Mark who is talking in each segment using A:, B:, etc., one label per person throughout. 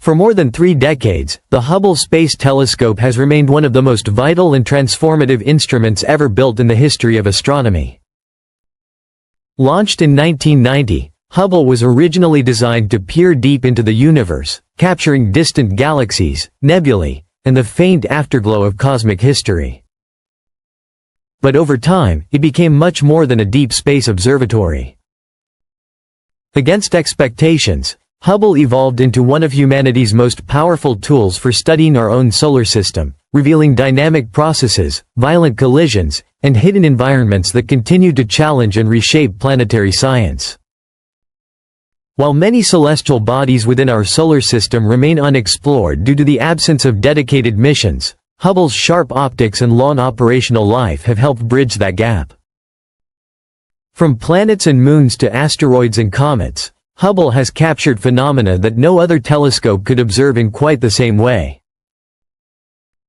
A: For more than 3 decades, the Hubble Space Telescope has remained one of the most vital and transformative instruments ever built in the history of astronomy. Launched in 1990, Hubble was originally designed to peer deep into the universe, capturing distant galaxies, nebulae, and the faint afterglow of cosmic history. But over time, it became much more than a deep space observatory. Against expectations, Hubble evolved into one of humanity's most powerful tools for studying our own solar system, revealing dynamic processes, violent collisions, and hidden environments that continue to challenge and reshape planetary science. While many celestial bodies within our solar system remain unexplored due to the absence of dedicated missions, Hubble's sharp optics and long operational life have helped bridge that gap. From planets and moons to asteroids and comets, Hubble has captured phenomena that no other telescope could observe in quite the same way.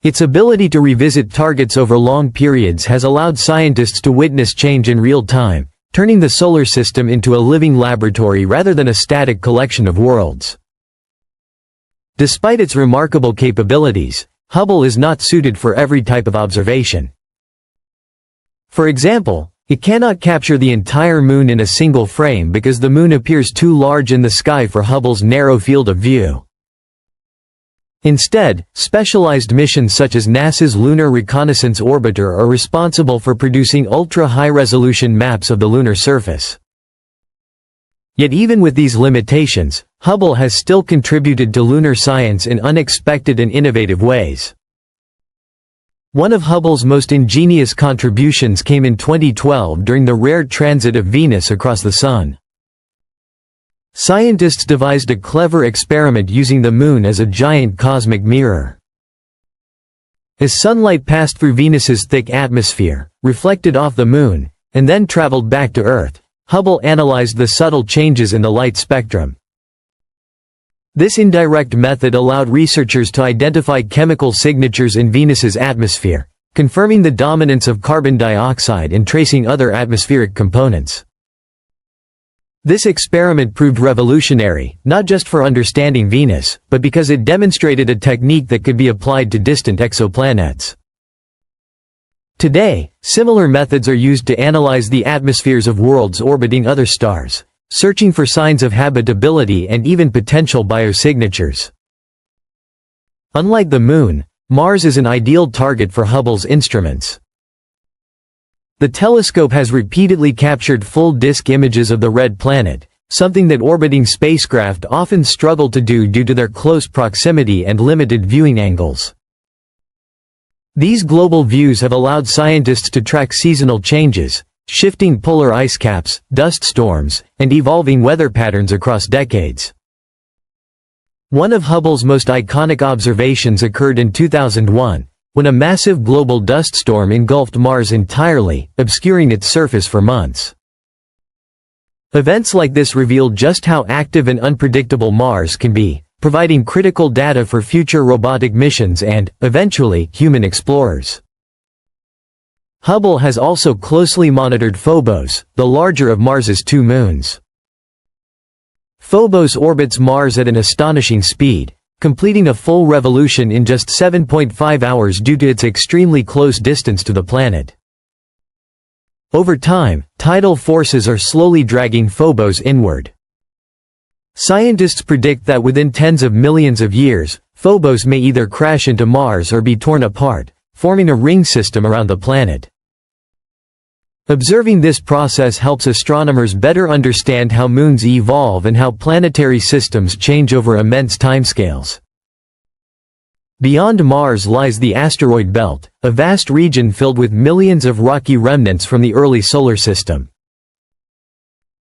A: Its ability to revisit targets over long periods has allowed scientists to witness change in real time, turning the solar system into a living laboratory rather than a static collection of worlds. Despite its remarkable capabilities, Hubble is not suited for every type of observation. For example, it cannot capture the entire moon in a single frame because the moon appears too large in the sky for Hubble's narrow field of view. Instead, specialized missions such as NASA's Lunar Reconnaissance Orbiter are responsible for producing ultra-high-resolution maps of the lunar surface. Yet even with these limitations, Hubble has still contributed to lunar science in unexpected and innovative ways. One of Hubble's most ingenious contributions came in 2012 during the rare transit of Venus across the Sun. Scientists devised a clever experiment using the Moon as a giant cosmic mirror. As sunlight passed through Venus's thick atmosphere, reflected off the Moon, and then traveled back to Earth, Hubble analyzed the subtle changes in the light spectrum. This indirect method allowed researchers to identify chemical signatures in Venus's atmosphere, confirming the dominance of carbon dioxide and tracing other atmospheric components. This experiment proved revolutionary, not just for understanding Venus, but because it demonstrated a technique that could be applied to distant exoplanets. Today, similar methods are used to analyze the atmospheres of worlds orbiting other stars, searching for signs of habitability and even potential biosignatures. Unlike the Moon, Mars is an ideal target for Hubble's instruments. The telescope has repeatedly captured full-disk images of the red planet, something that orbiting spacecraft often struggle to do due to their close proximity and limited viewing angles. These global views have allowed scientists to track seasonal changes, shifting polar ice caps, dust storms, and evolving weather patterns across decades. One of Hubble's most iconic observations occurred in 2001, when a massive global dust storm engulfed Mars entirely, obscuring its surface for months. Events like this revealed just how active and unpredictable Mars can be, providing critical data for future robotic missions and, eventually, human explorers. Hubble has also closely monitored Phobos, the larger of Mars's 2 moons. Phobos orbits Mars at an astonishing speed, completing a full revolution in just 7.5 hours due to its extremely close distance to the planet. Over time, tidal forces are slowly dragging Phobos inward. Scientists predict that within tens of millions of years, Phobos may either crash into Mars or be torn apart, forming a ring system around the planet. Observing this process helps astronomers better understand how moons evolve and how planetary systems change over immense timescales. Beyond Mars lies the asteroid belt, a vast region filled with millions of rocky remnants from the early solar system.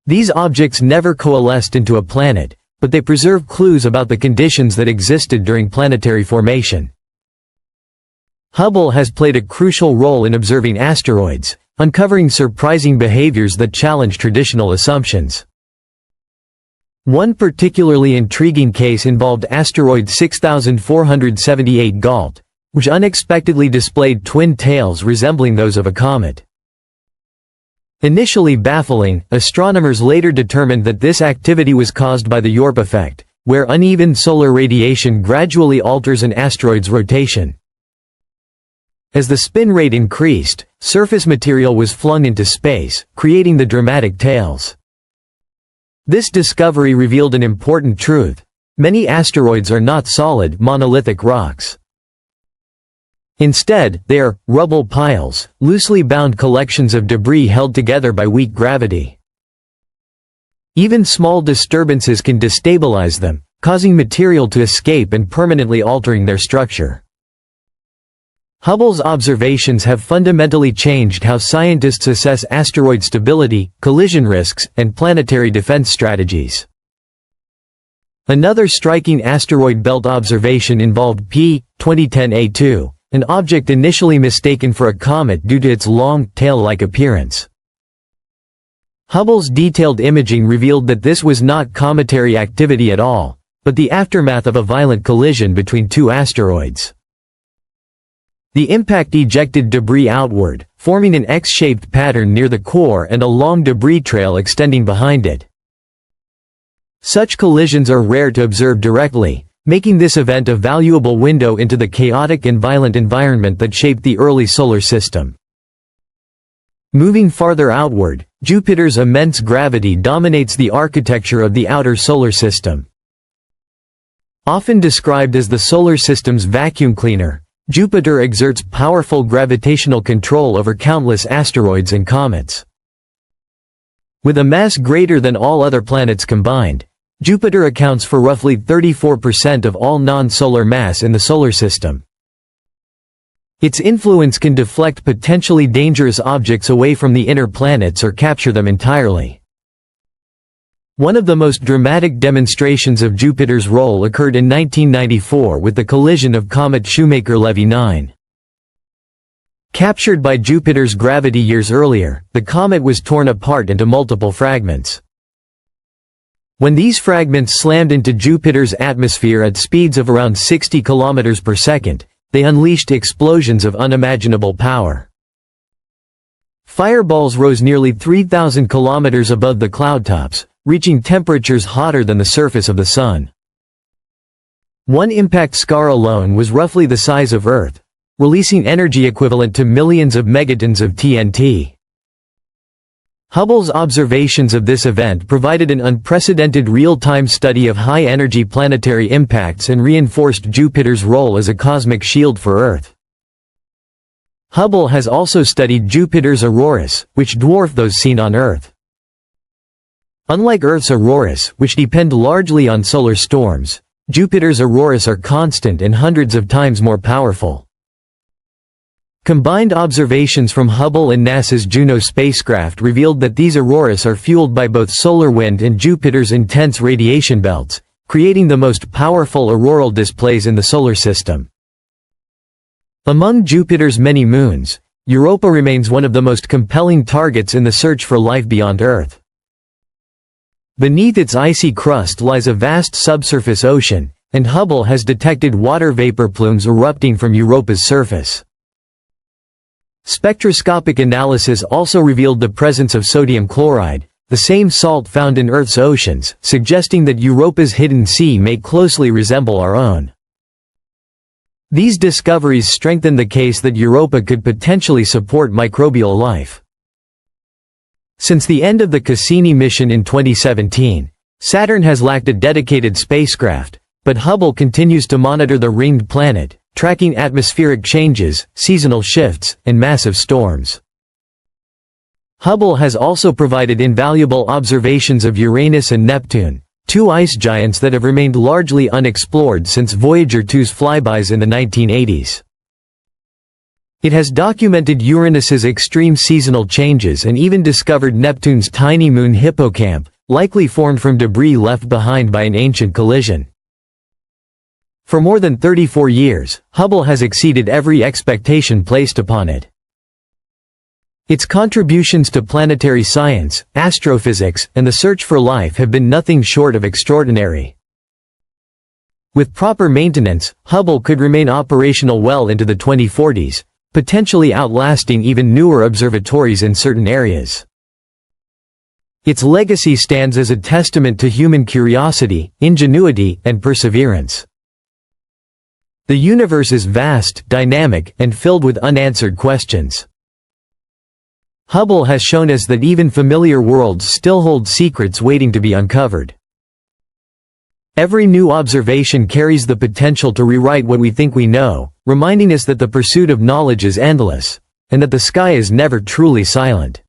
A: These objects never coalesced into a planet, but they preserve clues about the conditions that existed during planetary formation. Hubble has played a crucial role in observing asteroids, uncovering surprising behaviors that challenge traditional assumptions. One particularly intriguing case involved asteroid 6478 Gault, which unexpectedly displayed twin tails resembling those of a comet. Initially baffling, astronomers later determined that this activity was caused by the Europa effect, where uneven solar radiation gradually alters an asteroid's rotation. As the spin rate increased, surface material was flung into space, creating the dramatic tails. This discovery revealed an important truth. Many asteroids are not solid, monolithic rocks. Instead, they are rubble piles, loosely bound collections of debris held together by weak gravity. Even small disturbances can destabilize them, causing material to escape and permanently altering their structure. Hubble's observations have fundamentally changed how scientists assess asteroid stability, collision risks, and planetary defense strategies. Another striking asteroid belt observation involved P. 2010A2, an object initially mistaken for a comet due to its long, tail-like appearance. Hubble's detailed imaging revealed that this was not cometary activity at all, but the aftermath of a violent collision between two asteroids. The impact ejected debris outward, forming an X-shaped pattern near the core and a long debris trail extending behind it. Such collisions are rare to observe directly, making this event a valuable window into the chaotic and violent environment that shaped the early solar system. Moving farther outward, Jupiter's immense gravity dominates the architecture of the outer solar system. Often described as the solar system's vacuum cleaner, Jupiter exerts powerful gravitational control over countless asteroids and comets. With a mass greater than all other planets combined, Jupiter accounts for roughly 34% of all non-solar mass in the solar system. Its influence can deflect potentially dangerous objects away from the inner planets or capture them entirely. One of the most dramatic demonstrations of Jupiter's role occurred in 1994 with the collision of comet Shoemaker-Levy 9. Captured by Jupiter's gravity years earlier, the comet was torn apart into multiple fragments. When these fragments slammed into Jupiter's atmosphere at speeds of around 60 km per second, they unleashed explosions of unimaginable power. Fireballs rose nearly 3,000 kilometers above the cloud tops, reaching temperatures hotter than the surface of the Sun. One impact scar alone was roughly the size of Earth, releasing energy equivalent to millions of megatons of TNT. Hubble's observations of this event provided an unprecedented real-time study of high-energy planetary impacts and reinforced Jupiter's role as a cosmic shield for Earth. Hubble has also studied Jupiter's auroras, which dwarf those seen on Earth. Unlike Earth's auroras, which depend largely on solar storms, Jupiter's auroras are constant and hundreds of times more powerful. Combined observations from Hubble and NASA's Juno spacecraft revealed that these auroras are fueled by both solar wind and Jupiter's intense radiation belts, creating the most powerful auroral displays in the solar system. Among Jupiter's many moons, Europa remains one of the most compelling targets in the search for life beyond Earth. Beneath its icy crust lies a vast subsurface ocean, and Hubble has detected water vapor plumes erupting from Europa's surface. Spectroscopic analysis also revealed the presence of sodium chloride, the same salt found in Earth's oceans, suggesting that Europa's hidden sea may closely resemble our own. These discoveries strengthen the case that Europa could potentially support microbial life. Since the end of the Cassini mission in 2017, Saturn has lacked a dedicated spacecraft, but Hubble continues to monitor the ringed planet, tracking atmospheric changes, seasonal shifts, and massive storms. Hubble has also provided invaluable observations of Uranus and Neptune, two ice giants that have remained largely unexplored since Voyager 2's flybys in the 1980s. It has documented Uranus's extreme seasonal changes and even discovered Neptune's tiny moon hippocamp, likely formed from debris left behind by an ancient collision. For more than 34 years, Hubble has exceeded every expectation placed upon it. Its contributions to planetary science, astrophysics, and the search for life have been nothing short of extraordinary. With proper maintenance, Hubble could remain operational well into the 2040s, potentially outlasting even newer observatories in certain areas. Its legacy stands as a testament to human curiosity, ingenuity, and perseverance. The universe is vast, dynamic, and filled with unanswered questions. Hubble has shown us that even familiar worlds still hold secrets waiting to be uncovered. Every new observation carries the potential to rewrite what we think we know, reminding us that the pursuit of knowledge is endless, and that the sky is never truly silent.